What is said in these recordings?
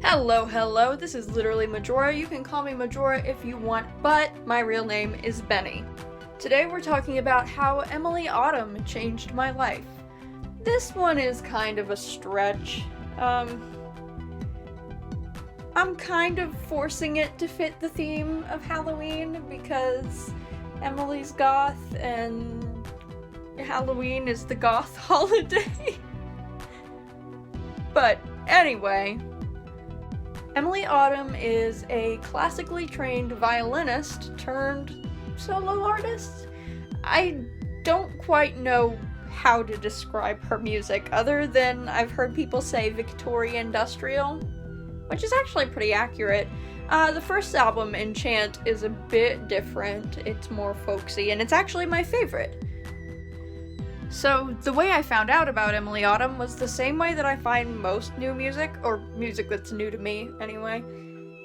Hello, this is literally Majora. You can call me Majora if you want, but my real name is Benny. Today we're talking about how Emily Autumn changed my life. This one is kind of a stretch. I'm kind of forcing it to fit the theme of Halloween because Emily's goth and Halloween is the goth holiday. But anyway, Emily Autumn is a classically trained violinist turned solo artist. I don't quite know how to describe her music other than I've heard people say Victorian industrial, which is actually pretty accurate. The first album, Enchant, is a bit different. It's more folksy, and it's actually my favorite. So, the way I found out about Emily Autumn was the same way that I find most new music, or music that's new to me, anyway,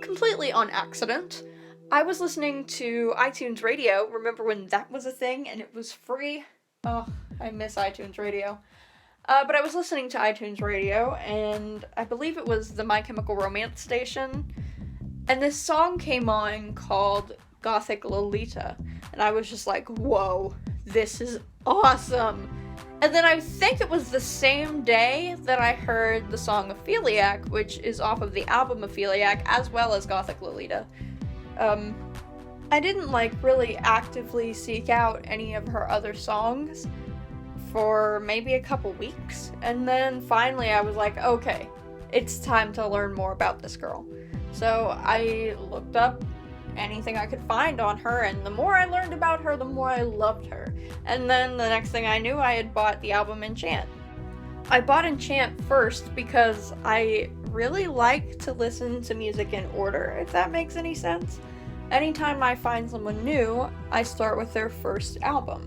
completely on accident. I was listening to iTunes Radio, remember when that was a thing, and it was free? Oh, I miss iTunes Radio. But I was listening to iTunes Radio, and I believe it was the My Chemical Romance station, and this song came on called Gothic Lolita, and I was just like, whoa, this is awesome! And then I think it was the same day that I heard the song Opheliac, which is off of the album Opheliac, as well as Gothic Lolita. I didn't, really actively seek out any of her other songs for maybe a couple weeks, and then finally I was like, okay, it's time to learn more about this girl. So I looked up anything I could find on her, and the more I learned about her, the more I loved her. And then the next thing I knew, I had bought the album Enchant. I bought Enchant first because I really like to listen to music in order, if that makes any sense. Anytime I find someone new, I start with their first album.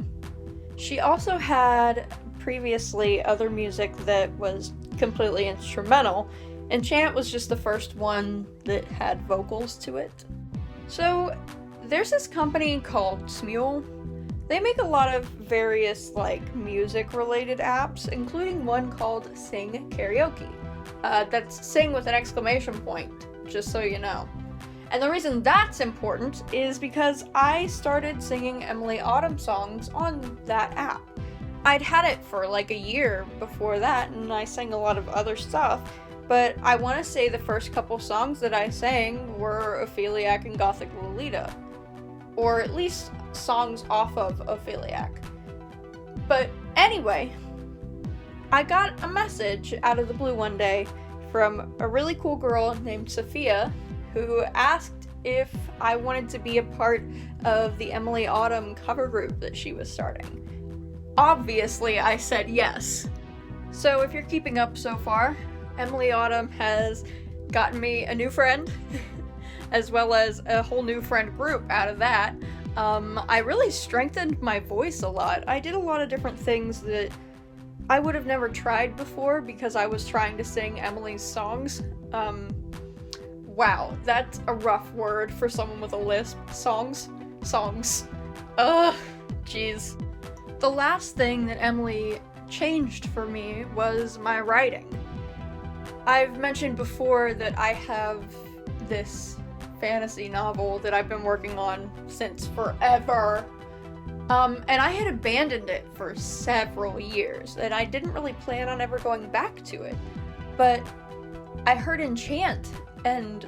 She also had previously other music that was completely instrumental. Enchant was just the first one that had vocals to it. So, there's this company called Smule. They make a lot of various, music-related apps, including one called Sing Karaoke. That's sing with an exclamation point, just so you know. And the reason that's important is because I started singing Emily Autumn songs on that app. I'd had it for a year before that, and I sang a lot of other stuff, but I want to say the first couple songs that I sang were Opheliac and Gothic Lolita. Or at least songs off of Opheliac. But anyway, I got a message out of the blue one day from a really cool girl named Sophia who asked if I wanted to be a part of the Emily Autumn cover group that she was starting. Obviously, I said yes. So if you're keeping up so far, Emily Autumn has gotten me a new friend, as well as a whole new friend group out of that. I really strengthened my voice a lot. I did a lot of different things that I would have never tried before because I was trying to sing Emily's songs. Wow, that's a rough word for someone with a lisp. Songs. Jeez. The last thing that Emily changed for me was my writing. I've mentioned before that I have this fantasy novel that I've been working on since forever. And I had abandoned it for several years, and I didn't really plan on ever going back to it. But I heard Enchant, and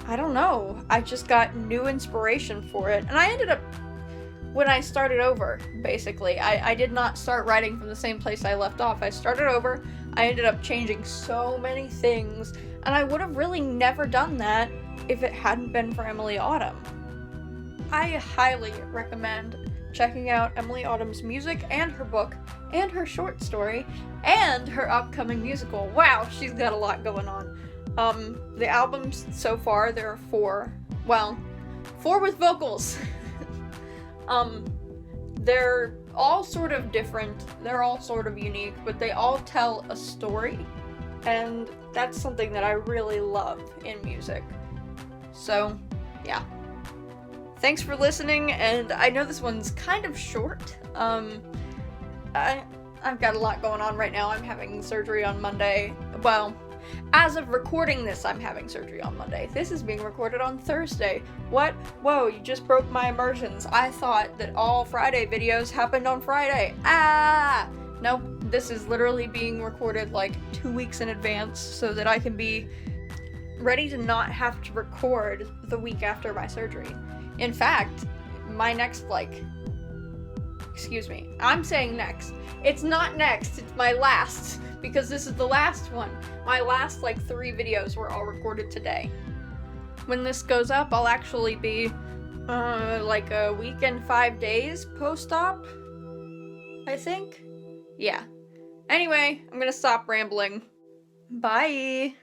I don't know, I just got new inspiration for it. And I ended up, when I started over, basically, I did not start writing from the same place I left off. I started over, I ended up changing so many things, and I would have really never done that if it hadn't been for Emily Autumn. I highly recommend checking out Emily Autumn's music and her book, and her short story, and her upcoming musical. Wow, she's got a lot going on. The albums so far, there are 4. Well, 4 with vocals. They're all sort of different, they're all sort of unique, but they all tell a story, and that's something that I really love in music. So, yeah. Thanks for listening, and I know this one's kind of short. I've got a lot going on right now. I'm having surgery on Monday. Well, As of recording this, I'm having surgery on Monday. This is being recorded on Thursday. What? Whoa, you just broke my immersions. I thought that all Friday videos happened on Friday. Ah! Nope, this is literally being recorded like 2 weeks in advance so that I can be ready to not have to record the week after my surgery. In fact, my next, excuse me, I'm saying next. It's not next, it's my last, because this is the last one. My last, 3 videos were all recorded today. When this goes up, I'll actually be, a week and 5 days post-op, I think? Yeah. Anyway, I'm gonna stop rambling. Bye!